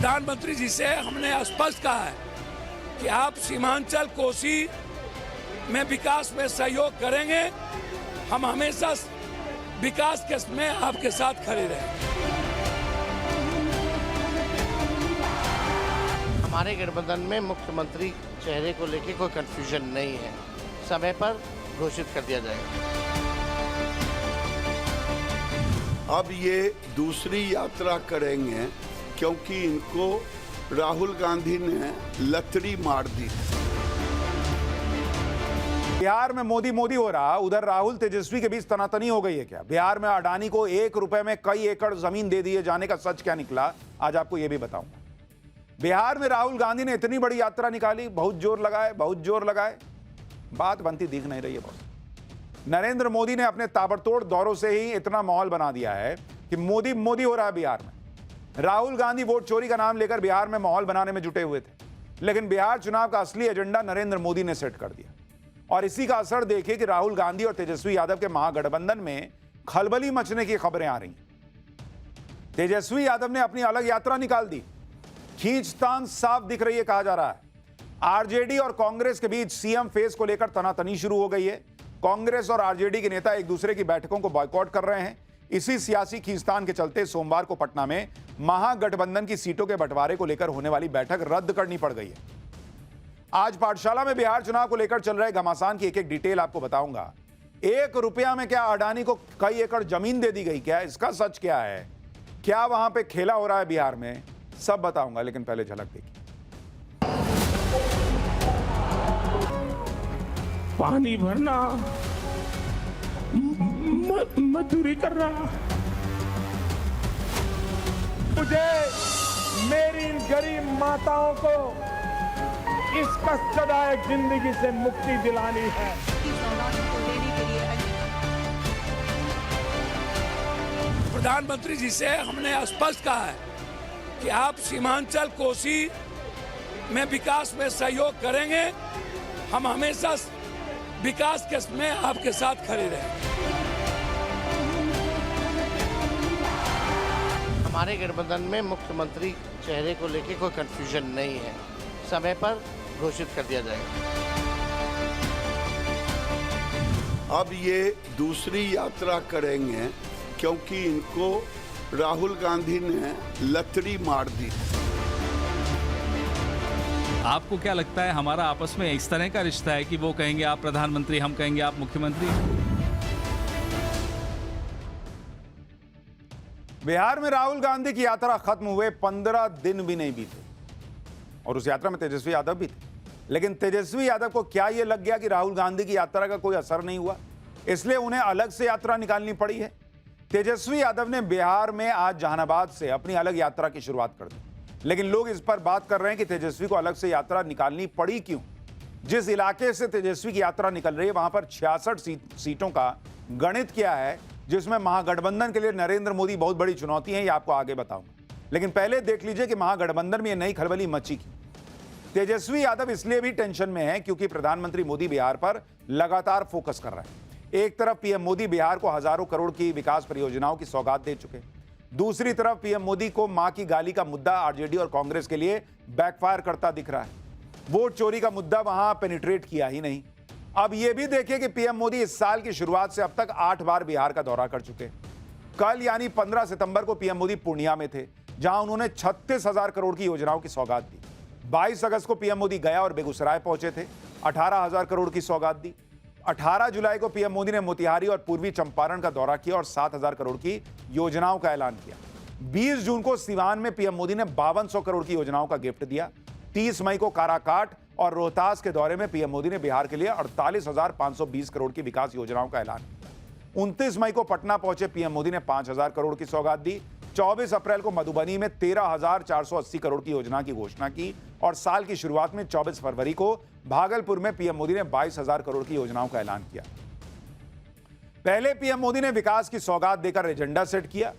प्रधानमंत्री जी से हमने स्पष्ट कहा है कि आप सीमांचल कोसी में विकास में सहयोग करेंगे। हम हमेशा विकास के में आपके साथ खड़े रहेंगे। हमारे गठबंधन में मुख्यमंत्री चेहरे को लेकर कोई कंफ्यूजन नहीं है, समय पर घोषित कर दिया जाएगा। अब ये दूसरी यात्रा करेंगे क्योंकि इनको राहुल गांधी ने लतड़ी मार दी। बिहार में मोदी मोदी हो रहा, उधर राहुल तेजस्वी के बीच तनातनी हो गई है क्या? बिहार में अडानी को 1 रुपए में कई एकड़ जमीन दे दिए जाने का सच क्या निकला, आज आपको यह भी बताऊंगा। बिहार में राहुल गांधी ने इतनी बड़ी यात्रा निकाली, बहुत जोर लगाए, बात बनती दिख नहीं रही है। बहुत नरेंद्र मोदी ने अपने ताबड़तोड़ दौरों से ही इतना माहौल बना दिया है कि मोदी मोदी हो रहा है बिहार में। राहुल गांधी वोट चोरी का नाम लेकर बिहार में माहौल बनाने में जुटे हुए थे, लेकिन बिहार चुनाव का असली एजेंडा नरेंद्र मोदी ने सेट कर दिया। और इसी का असर देखिए कि राहुल गांधी और तेजस्वी यादव के महागठबंधन में खलबली मचने की खबरें आ रही हैं। तेजस्वी यादव ने अपनी अलग यात्रा निकाल दी, खींचतान साफ दिख रही है, कहा जा रहा है। आरजेडी और कांग्रेस के बीच सीएम फेस को लेकर तनातनी शुरू हो गई है। कांग्रेस और आरजेडी के नेता एक दूसरे की बैठकों को बॉयकॉट कर रहे हैं। इसी सियासी खींचतान के चलते सोमवार को पटना में महागठबंधन की सीटों के बंटवारे को लेकर होने वाली बैठक रद्द करनी पड़ गई है। आज पाठशाला में बिहार चुनाव को लेकर चल रहे घमासान की एक एक डिटेल आपको बताऊंगा। 1 रुपया में क्या अडानी को कई एकड़ जमीन दे दी गई, क्या इसका सच क्या है, क्या वहां पे खेला हो रहा है बिहार में, सब बताऊंगा। लेकिन पहले झलक देखिए। पानी भरना मजदूरी कर रहा। मुझे मेरी इन गरीब माताओं को इस कष्टदायक जिंदगी से मुक्ति दिलानी है। प्रधानमंत्री जी से हमने स्पष्ट कहा है कि आप सीमांचल कोसी में विकास में सहयोग करेंगे। हम हमेशा विकास के में आपके साथ खड़े रहेंगे। हमारे गठबंधन में मुख्यमंत्री चेहरे को लेकर कोई कंफ्यूजन नहीं है, समय पर घोषित कर दिया जाएगा। अब ये दूसरी यात्रा करेंगे क्योंकि इनको राहुल गांधी ने लतड़ी मार दी। आपको क्या लगता है, हमारा आपस में इस तरह का रिश्ता है कि वो कहेंगे आप प्रधानमंत्री, हम कहेंगे आप मुख्यमंत्री? बिहार में राहुल गांधी की यात्रा खत्म हुए 15 दिन भी नहीं बीते और उस यात्रा में तेजस्वी यादव भी थे। लेकिन तेजस्वी यादव को क्या यह लग गया कि राहुल गांधी की यात्रा का कोई असर नहीं हुआ, इसलिए उन्हें अलग से यात्रा निकालनी पड़ी है। तेजस्वी यादव ने बिहार में आज जहानाबाद से अपनी अलग यात्रा की शुरुआत कर दी, लेकिन लोग इस पर बात कर रहे हैं कि तेजस्वी को अलग से यात्रा निकालनी पड़ी क्यों। जिस इलाके से तेजस्वी की यात्रा निकल रही है वहां पर 66 सीटों का गणित क्या है, जिसमें महागठबंधन के लिए नरेंद्र मोदी बहुत बड़ी चुनौती है, ये आपको आगे बताऊंगा। लेकिन पहले देख लीजिए कि महागठबंधन में ये नई खलबली मची की। तेजस्वी यादव इसलिए भी टेंशन में है क्योंकि प्रधानमंत्री मोदी बिहार पर लगातार फोकस कर रहे हैं। एक तरफ पीएम मोदी बिहार को हजारों करोड़ की विकास परियोजनाओं की सौगात दे चुके हैं, दूसरी तरफ पीएम मोदी को मां की गाली का मुद्दा आरजेडी और कांग्रेस के लिए बैकफायर करता दिख रहा है। वोट चोरी का मुद्दा वहां पेनिट्रेट किया ही नहीं। अब यह भी देखिए कि पीएम मोदी इस साल की शुरुआत से अब तक 8 बार बिहार का दौरा कर चुके हैं। कल यानी 15 सितंबर को पीएम मोदी पूर्णिया में थे, जहां उन्होंने 36,000 करोड़ की योजनाओं की सौगात दी। 22 अगस्त को पीएम मोदी गया और बेगूसराय पहुंचे थे, 18,000 करोड़ की सौगात दी। 18 जुलाई को पीएम मोदी ने मोतिहारी और पूर्वी चंपारण का दौरा किया और 7,000 करोड़ की योजनाओं का ऐलान किया। 20 जून को सिवान में पीएम मोदी ने 5200 करोड़ की योजनाओं का गिफ्ट दिया। 30 मई को काराकाट और रोहतास के दौरे में पीएम मोदी ने बिहार के लिए 48,520 करोड़ की विकास योजनाओं का ऐलान किया। 29 मई को पटना पहुंचे पीएम मोदी ने 5,000 करोड़ की सौगात दी। 24 अप्रैल को मधुबनी में 13,480 करोड़ की योजना की घोषणा की और साल की शुरुआत में 24 फरवरी को भागलपुर में पीएम मोदी ने 22,000 करोड़ की योजनाओं का ऐलान किया। पहले पीएम मोदी ने विकास की सौगात देकर एजेंडा सेट किया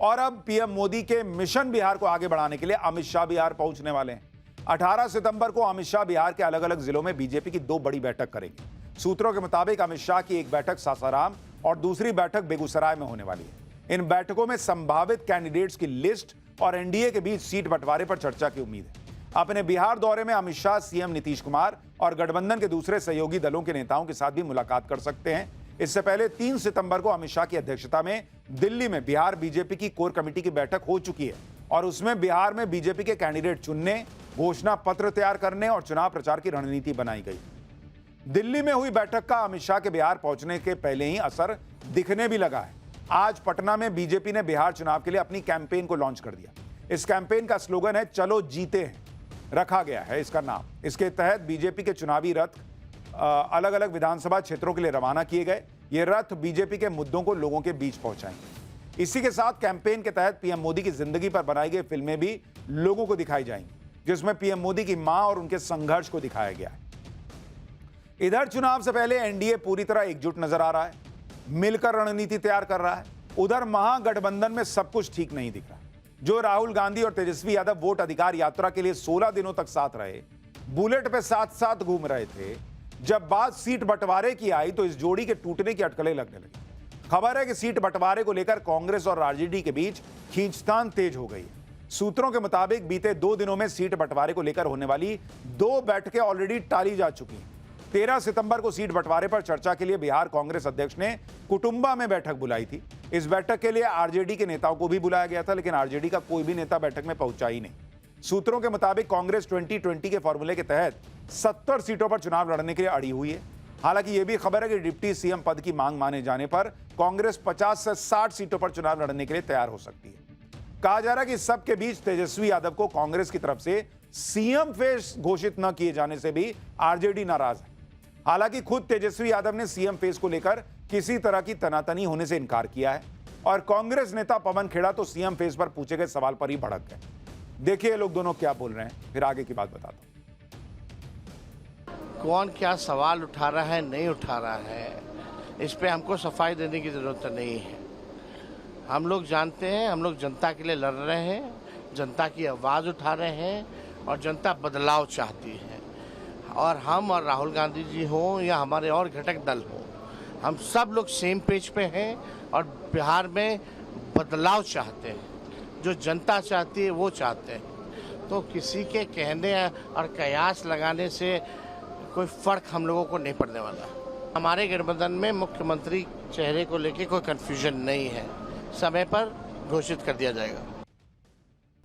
और अब पीएम मोदी के मिशन बिहार को आगे बढ़ाने के लिए अमित शाह बिहार पहुंचने वाले हैं। 18 सितंबर को अमित शाह बिहार के अलग अलग जिलों में बीजेपी की 2 बड़ी बैठक करेंगे। सूत्रों के मुताबिक अमित शाह की एक बैठक सासाराम और दूसरी बैठक बेगूसराय में होने वाली है। इन बैठकों में संभावित कैंडिडेट्स की लिस्ट और एनडीए के बीच सीट बंटवारे पर चर्चा की उम्मीद है। अपने बिहार दौरे में अमित शाह सीएम नीतीश कुमार और गठबंधन के दूसरे सहयोगी दलों के नेताओं के साथ भी मुलाकात कर सकते हैं। इससे पहले 3 सितंबर को अमित शाह की अध्यक्षता में दिल्ली में बिहार बीजेपी की कोर कमेटी की बैठक हो चुकी है और उसमें बिहार में बीजेपी के कैंडिडेट चुनने, घोषणा पत्र तैयार करने और चुनाव प्रचार की रणनीति बनाई गई। दिल्ली में हुई बैठक का अमित शाह के बिहार पहुंचने के पहले ही असर दिखने भी लगा है। आज पटना में बीजेपी ने बिहार चुनाव के लिए अपनी कैंपेन को लॉन्च कर दिया। इस कैंपेन का स्लोगन है चलो जीते हैं, रखा गया है इसका नाम। इसके तहत बीजेपी के चुनावी रथ अलग अलग विधानसभा क्षेत्रों के लिए रवाना किए गए। ये रथ बीजेपी के मुद्दों को लोगों के बीच पहुंचाएंगे। इसी के साथ कैंपेन के तहत पीएम मोदी की जिंदगी पर बनाई गई फिल्में भी लोगों को दिखाई जाएंगी, जिसमें पीएम मोदी की मां और उनके संघर्ष को दिखाया गया है। इधर चुनाव से पहले एनडीए पूरी तरह एकजुट नजर आ रहा है, मिलकर रणनीति तैयार कर रहा है। उधर महागठबंधन में सब कुछ ठीक नहीं दिख रहा। जो राहुल गांधी और तेजस्वी यादव वोट अधिकार यात्रा के लिए 16 दिनों तक साथ रहे, बुलेट पे साथ साथ घूम रहे थे, जब बात सीट बंटवारे की आई तो इस जोड़ी के टूटने की अटकलें लगने लगी। खबर है कि सीट बंटवारे को लेकर कांग्रेस और आरजेडी के बीच खींचतान तेज हो गई है। सूत्रों के मुताबिक बीते 2 दिनों में सीट बंटवारे को लेकर होने वाली 2 बैठकें ऑलरेडी टाली जा चुकी हैं। 13 सितंबर को सीट बंटवारे पर चर्चा के लिए बिहार कांग्रेस अध्यक्ष ने कुटुंबा में बैठक बुलाई थी। इस बैठक के लिए आरजेडी के नेताओं को भी बुलाया गया था, लेकिन आरजेडी का कोई भी नेता बैठक में पहुंचा ही नहीं। सूत्रों के मुताबिक कांग्रेस 2020 के फॉर्मूले के तहत 70 सीटों पर चुनाव लड़ने के लिए अड़ी हुई है। हालांकि यह भी खबर है कि डिप्टी सीएम पद की मांग माने जाने पर कांग्रेस 50 से 60 सीटों पर चुनाव लड़ने के लिए तैयार हो सकती है। कहा जा रहा है कि सबके बीच तेजस्वी यादव को कांग्रेस की तरफ से सीएम फेस घोषित न किए जाने से भी आरजेडी नाराज है। हालांकि खुद तेजस्वी यादव ने सीएम फेस को लेकर किसी तरह की तनातनी होने से इनकार किया है और कांग्रेस नेता पवन खेड़ा तो सीएम फेस पर पूछे गए सवाल पर ही भड़क गए। देखिए ये लोग दोनों क्या बोल रहे हैं, फिर आगे की बात बताता हूं। कौन क्या सवाल उठा रहा है, नहीं उठा रहा है, इस पे हमको सफाई देने की जरूरत नहीं है। हम लोग जानते हैं, हम लोग जनता के लिए लड़ रहे हैं, जनता की आवाज़ उठा रहे हैं और जनता बदलाव चाहती है। और हम और राहुल गांधी जी हों या हमारे और घटक दल हों, हम सब लोग सेम पेज पे हैं और बिहार में बदलाव चाहते हैं। जो जनता चाहती है वो चाहते हैं। तो किसी के कहने और कयास लगाने से कोई फर्क हम लोगों को नहीं पड़ने वाला। हमारे गठबंधन में मुख्यमंत्री चेहरे को लेके कोई कंफ्यूजन नहीं है, समय पर घोषित कर दिया जाएगा।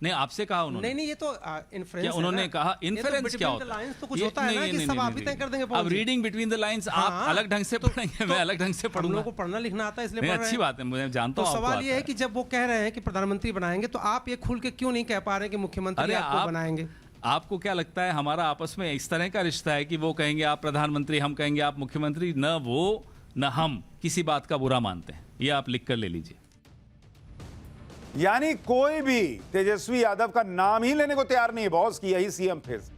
नहीं, आपसे कहा उन्होंने? नहीं, ये तो इन्फ्रेंस क्या उन्होंने कहा? इन्फ्रेंस क्या होता है? तो कुछ होता है ना कि सब आप ही तय कर देंगे। अब रीडिंग बिटवीन द लाइंस आप अलग ढंग से पढ़ेंगे, मैं अलग ढंग से पढ़ूंगा। हम लोग को पढ़ना लिखना आता है, इसलिए पढ़ रहे हैं। अच्छी बात है, मुझे जानता हूं। तो सवाल ये है कि जब वो कह रहे हैं कि प्रधानमंत्री बनाएंगे, तो आप ये खुल के क्यों नहीं कह पा रहे कि मुख्यमंत्री आपको बनाएंगे? आपको क्या लगता है हमारा आपस में इस तरह का रिश्ता है कि वो कहेंगे आप प्रधानमंत्री, हम कहेंगे आप मुख्यमंत्री, न वो न हम किसी बात का बुरा मानते हैं? ये आप लिख कर ले लीजिए। यानी कोई भी तेजस्वी यादव का नाम ही लेने को तैयार नहीं है बॉस की यही सीएम फेस।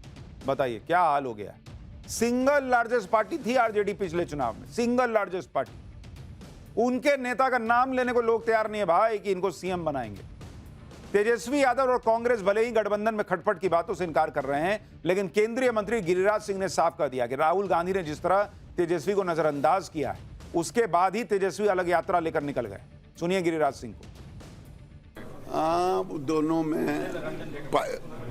बताइए क्या हाल हो गया। सिंगल लार्जेस्ट पार्टी थी आरजेडी पिछले चुनाव में, सिंगल लार्जेस्ट पार्टी। उनके नेता का नाम लेने को लोग तैयार नहीं है भाई कि इनको सीएम बनाएंगे। तेजस्वी यादव और कांग्रेस भले ही गठबंधन में खटपट की बातों से इनकार कर रहे हैं, लेकिन केंद्रीय मंत्री गिरिराज सिंह ने साफ कर दिया कि राहुल गांधी ने जिस तरह तेजस्वी को नजरअंदाज किया है, उसके बाद ही तेजस्वी अलग यात्रा लेकर निकल गए। सुनिए गिरिराज सिंह को। दोनों में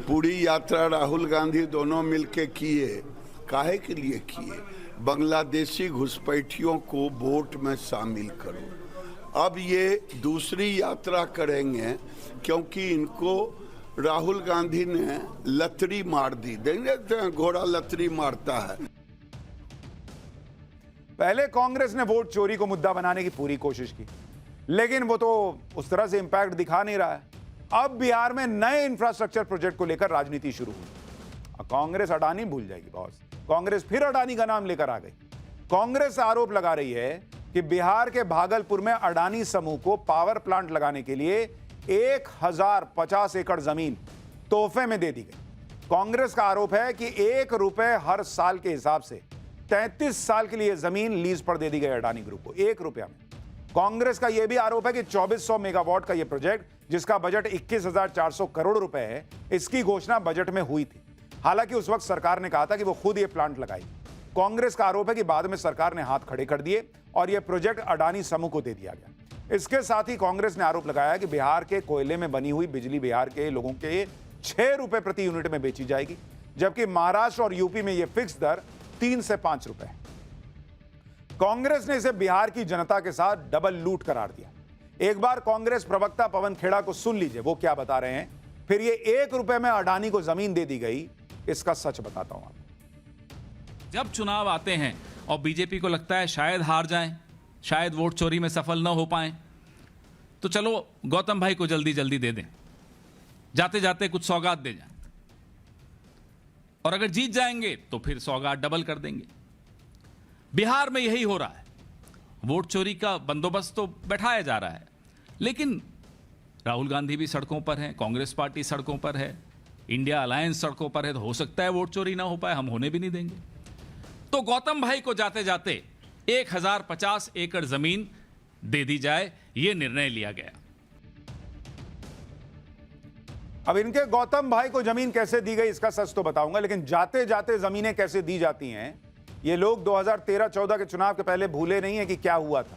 पूरी यात्रा राहुल गांधी दोनों मिलके किए। काहे के लिए किए? बांग्लादेशी घुसपैठियों को वोट में शामिल करो। अब ये दूसरी यात्रा करेंगे क्योंकि इनको राहुल गांधी ने लतरी मार दी। देखते हैं घोड़ा लतरी मारता है। पहले कांग्रेस ने वोट चोरी को मुद्दा बनाने की पूरी कोशिश की, लेकिन वो तो उस तरह से इंपैक्ट दिखा नहीं रहा है। अब बिहार में नए इंफ्रास्ट्रक्चर प्रोजेक्ट को लेकर राजनीति शुरू हुई। कांग्रेस अडानी भूल जाएगी बॉस। कांग्रेस फिर अडानी का नाम लेकर आ गई। कांग्रेस आरोप लगा रही है कि बिहार के भागलपुर में अडानी समूह को पावर प्लांट लगाने के लिए 1050 एकड़ जमीन तोहफे में दे दी गई। कांग्रेस का आरोप है कि ₹1 हर साल के हिसाब से 33 साल के लिए जमीन लीज पर दे दी गई अडानी ग्रुप को, ₹1 में। कांग्रेस का यह भी आरोप है कि 2400 मेगावाट का यह प्रोजेक्ट, जिसका बजट 21,400 करोड़ रुपए है, इसकी घोषणा बजट में हुई थी। हालांकि उस वक्त सरकार ने कहा था कि वो खुद ये प्लांट लगाई। कांग्रेस का आरोप है कि बाद में सरकार ने हाथ खड़े कर दिए और यह प्रोजेक्ट अडानी समूह को दे दिया गया। इसके साथ ही कांग्रेस ने आरोप लगाया कि बिहार के कोयले में बनी हुई बिजली बिहार के लोगों के 6 रुपए प्रति यूनिट में बेची जाएगी, जबकि महाराष्ट्र और यूपी में यह फिक्स दर 3 से 5 रुपए है। कांग्रेस ने इसे बिहार की जनता के साथ डबल लूट करार दिया। एक बार कांग्रेस प्रवक्ता पवन खेड़ा को सुन लीजिए, वो क्या बता रहे हैं। फिर ये 1 रुपए में अडानी को जमीन दे दी गई, इसका सच बताता हूं आपको। जब चुनाव आते हैं और बीजेपी को लगता है शायद हार जाएं, शायद वोट चोरी में सफल न हो पाएं, तो चलो गौतम भाई को जल्दी जल्दी दे दें, जाते जाते कुछ सौगात दे जाएं, और अगर जीत जाएंगे तो फिर सौगात डबल कर देंगे। बिहार में यही हो रहा है। वोट चोरी का बंदोबस्त तो बैठाया जा रहा है, लेकिन राहुल गांधी भी सड़कों पर हैं, कांग्रेस पार्टी सड़कों पर है, इंडिया अलायंस सड़कों पर है, तो हो सकता है वोट चोरी ना हो पाए, हम होने भी नहीं देंगे। तो गौतम भाई को जाते जाते 1050 एकड़ जमीन दे दी जाए, यह निर्णय लिया गया। अब इनके गौतम भाई को जमीन कैसे दी गई इसका सच तो बताऊंगा, लेकिन जाते जाते जमीनें कैसे दी जाती हैं ये लोग 2013-14 के चुनाव के पहले भूले नहीं है कि क्या हुआ था।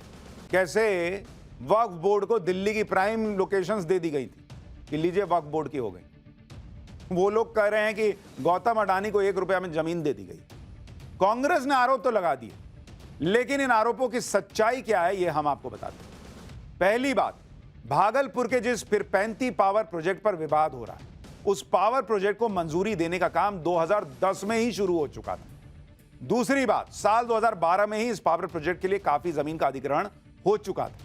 कैसे वक्फ बोर्ड को दिल्ली की प्राइम लोकेशंस दे दी गई थी कि लीजिए वक्फ बोर्ड की हो गई। वो लोग कह रहे हैं कि गौतम अडानी को 1 रुपया में जमीन दे दी गई। कांग्रेस ने आरोप तो लगा दिए, लेकिन इन आरोपों की सच्चाई क्या है ये हम आपको बताते हैं। पहली बात, भागलपुर के जिस पिरपैंती पावर प्रोजेक्ट पर विवाद हो रहा है, उस पावर प्रोजेक्ट को मंजूरी देने का काम 2010 में ही शुरू हो चुका था। दूसरी बात, साल 2012 में ही इस पावर प्रोजेक्ट के लिए काफी जमीन का अधिग्रहण हो चुका था।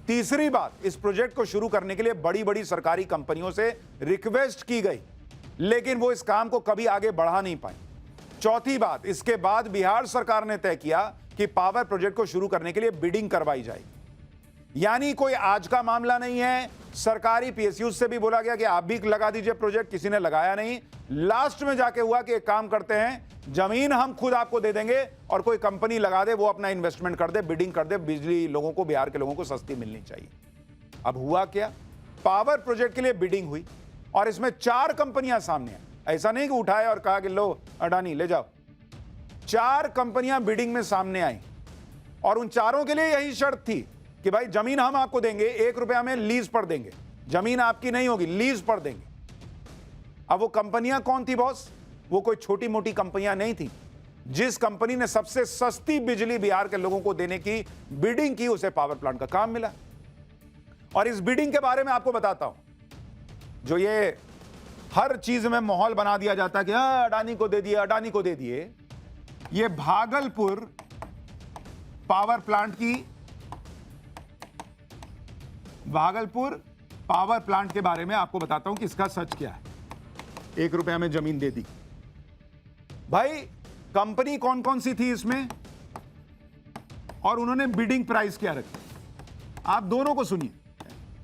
तीसरी बात, इस प्रोजेक्ट को शुरू करने के लिए बड़ी बड़ी सरकारी कंपनियों से रिक्वेस्ट की गई, लेकिन वो इस काम को कभी आगे बढ़ा नहीं पाई। चौथी बात, इसके बाद बिहार सरकार ने तय किया कि पावर प्रोजेक्ट को शुरू करने के लिए बिडिंग करवाई जाएगी। यानी कोई आज का मामला नहीं है। सरकारी पीएसयू से भी बोला गया कि आप भी लगा दीजिए प्रोजेक्ट, किसी ने लगाया नहीं। लास्ट में जाके हुआ कि एक काम करते हैं, जमीन हम खुद आपको दे देंगे और कोई कंपनी लगा दे, वो अपना इन्वेस्टमेंट कर दे, बिडिंग कर दे, बिजली लोगों को, बिहार के लोगों को सस्ती मिलनी चाहिए। अब हुआ क्या, पावर प्रोजेक्ट के लिए बिडिंग हुई और इसमें 4 कंपनियां सामने आई। ऐसा नहीं कि उठाए और कहा कि लो अडानी ले जाओ। 4 कंपनियां बिडिंग में सामने आई और उन चारों के लिए यही शर्त थी कि भाई जमीन हम आपको देंगे, 1 रुपया में लीज पर देंगे, जमीन आपकी नहीं होगी, लीज पर देंगे। अब वो कंपनियां कौन थी बॉस? वो कोई छोटी मोटी कंपनियां नहीं थी। जिस कंपनी ने सबसे सस्ती बिजली बिहार के लोगों को देने की बिडिंग की, उसे पावर प्लांट का काम मिला। और इस बिडिंग के बारे में आपको बताता हूं, जो ये हर चीज में माहौल बना दिया जाता है कि अडानी को दे दिए, अडानी को दे दिए। ये भागलपुर पावर प्लांट की, भागलपुर पावर प्लांट के बारे में आपको बताता हूं कि इसका सच क्या है। 1 रुपया में जमीन दे दी भाई। कंपनी कौन कौन सी थी इसमें और उन्होंने बिडिंग प्राइस क्या रखी, आप दोनों को सुनिए।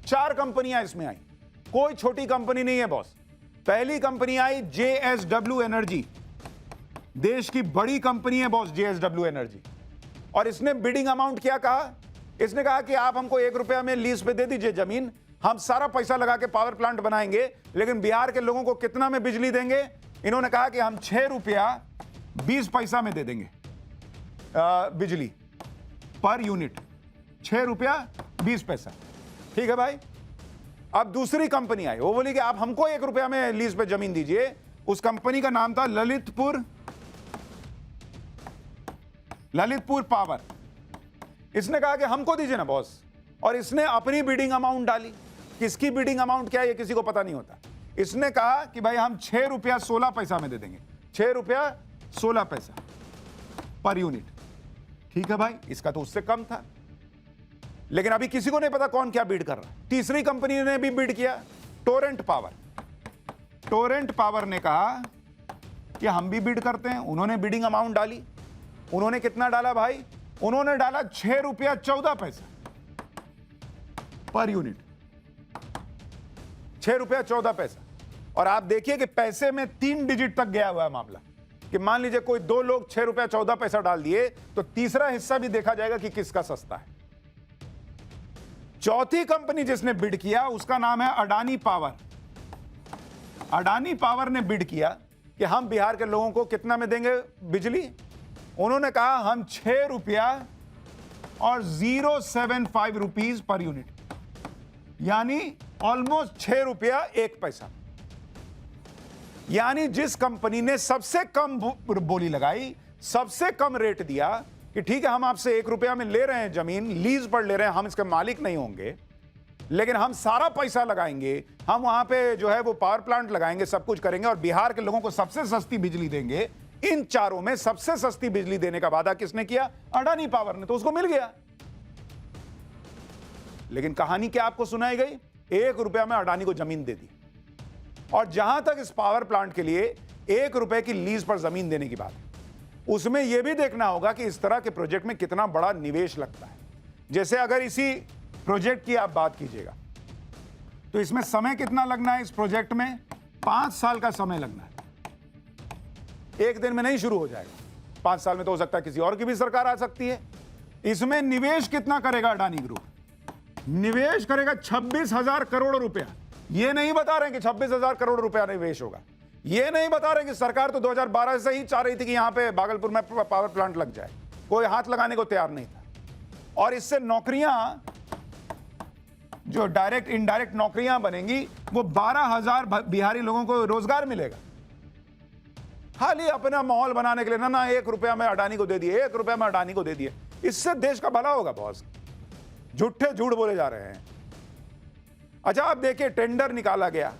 4 कंपनियां इसमें आई, कोई छोटी कंपनी नहीं है बॉस। पहली कंपनी आई JSW एनर्जी, देश की बड़ी कंपनी है बॉस JSW एनर्जी। और इसने बिडिंग अमाउंट क्या कहा? इसने कहा कि आप हमको 1 रुपया में लीज पे दे दीजिए जमीन, हम सारा पैसा लगा के पावर प्लांट बनाएंगे, लेकिन बिहार के लोगों को कितना में बिजली देंगे? इन्होंने कहा कि हम 6 रुपया 20 पैसा में दे देंगे बिजली पर यूनिट, 6 रुपया 20 पैसा। ठीक है भाई। अब दूसरी कंपनी आई, वो बोली कि आप हमको 1 रुपया में लीज पे जमीन दीजिए। उस कंपनी का नाम था ललितपुर पावर। इसने कहा कि हमको दीजिए ना बॉस, और इसने अपनी बिडिंग अमाउंट डाली। किसकी बिडिंग अमाउंट क्या है ये किसी को पता नहीं होता। इसने कहा कि भाई हम 6 रुपया 16 पैसा में दे देंगे, 6 रुपया 16 पैसा पर यूनिट। ठीक है भाई, इसका तो उससे कम था, लेकिन अभी किसी को नहीं पता कौन क्या बिड कर रहा है। तीसरी कंपनी ने भी बिड किया, टोरेंट पावर। टोरेंट पावर ने कहा कि हम भी बिड करते हैं। उन्होंने बिडिंग अमाउंट डाली। उन्होंने कितना डाला भाई? उन्होंने डाला 6 रुपया 14 पैसा पर यूनिट, 6 रुपया 14 पैसा। और आप देखिए कि पैसे में 3 डिजिट तक गया हुआ है मामला, कि मान लीजिए कोई 2 लोग 6 रुपया 14 पैसा डाल दिए तो तीसरा हिस्सा भी देखा जाएगा कि किसका सस्ता है। चौथी कंपनी जिसने बिड किया उसका नाम है अडानी पावर। अडानी पावर ने बिड किया कि हम बिहार के लोगों को कितना में देंगे बिजली? उन्होंने कहा हम 6 रुपया और 075 रुपीज पर यूनिट, यानी ऑलमोस्ट 6 रुपया 1 पैसा। यानी जिस कंपनी ने सबसे कम बोली लगाई, सबसे कम रेट दिया कि ठीक है हम आपसे 1 रुपया में ले रहे हैं, जमीन लीज पर ले रहे हैं, हम इसके मालिक नहीं होंगे, लेकिन हम सारा पैसा लगाएंगे, हम वहां पे जो है वो पावर प्लांट लगाएंगे, सब कुछ करेंगे और बिहार के लोगों को सबसे सस्ती बिजली देंगे। इन चारों में सबसे सस्ती बिजली देने का वादा किसने किया? अडानी पावर ने, तो उसको मिल गया। लेकिन कहानी क्या आपको सुनाई गई? 1 रुपया में अडानी को जमीन दे दी। और जहां तक इस पावर प्लांट के लिए 1 रुपए की लीज पर जमीन देने की बात है, उसमें यह भी देखना होगा कि इस तरह के प्रोजेक्ट में कितना बड़ा निवेश लगता है। जैसे अगर इसी प्रोजेक्ट की आप बात कीजिएगा तो इसमें समय कितना लगना है? इस प्रोजेक्ट में 5 साल का समय लगना है। एक दिन में नहीं शुरू हो जाएगा, 5 साल में तो हो सकता है किसी और की भी सरकार आ सकती है। इसमें निवेश कितना करेगा अडानी ग्रुप? निवेश करेगा 26,000 करोड़ रुपया। ये नहीं बता रहे कि 26,000 करोड़ रुपया निवेश होगा। ये नहीं बता रहे कि सरकार तो 2012 से ही चाह रही थी कि यहां पे भागलपुर में पावर प्लांट लग जाए, कोई हाथ लगाने को तैयार नहीं था। और इससे नौकरियां, जो डायरेक्ट इनडायरेक्ट नौकरियां बनेंगी, वो 12,000 बिहारी लोगों को रोजगार मिलेगा। खाली अपना माहौल बनाने के लिए ना 1 रुपया में अडानी को दे दिए, 1 रुपया में अडानी को दे दिए। इससे देश का भला होगा बॉस? झूठे झूठ बोले जा रहे हैं। अच्छा, आप देखिए, टेंडर निकाला गया,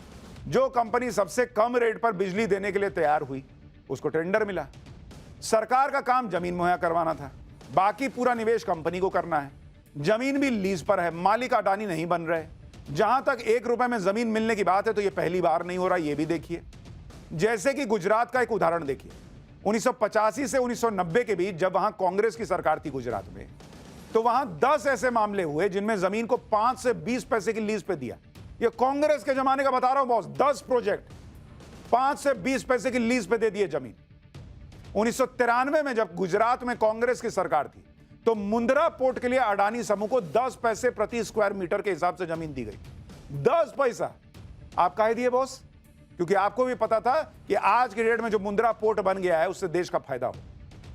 जो कंपनी सबसे कम रेट पर बिजली देने के लिए तैयार हुई उसको टेंडर मिला। सरकार का काम जमीन मुहैया करवाना था, बाकी पूरा निवेश कंपनी को करना है। जमीन भी लीज पर है, मालिक अडानी नहीं बन रहे। जहां तक 1 रुपए में जमीन मिलने की बात है तो यह पहली बार नहीं हो रहा, यह भी देखिए। जैसे कि गुजरात का एक उदाहरण देखिए, 1985 से 1990 के बीच जब वहां कांग्रेस की सरकार थी गुजरात में, तो वहां 10 ऐसे मामले हुए जिनमें जमीन को 5 से 20 पैसे की लीज पे दिया। ये कांग्रेस के जमाने का बता रहा हूं बॉस, 10 प्रोजेक्ट 5 से 20 पैसे की लीज पे दे दिए जमीन। 1993 में जब गुजरात में कांग्रेस की सरकार थी तो मुंद्रा पोर्ट के लिए अडानी समूह को 10 पैसे प्रति स्क्वायर मीटर के हिसाब से जमीन दी गई। 10 पैसा। आप काहे दिए बॉस? क्योंकि आपको भी पता था कि आज की डेट में जो मुंद्रा पोर्ट बन गया है उससे देश का फायदा हो।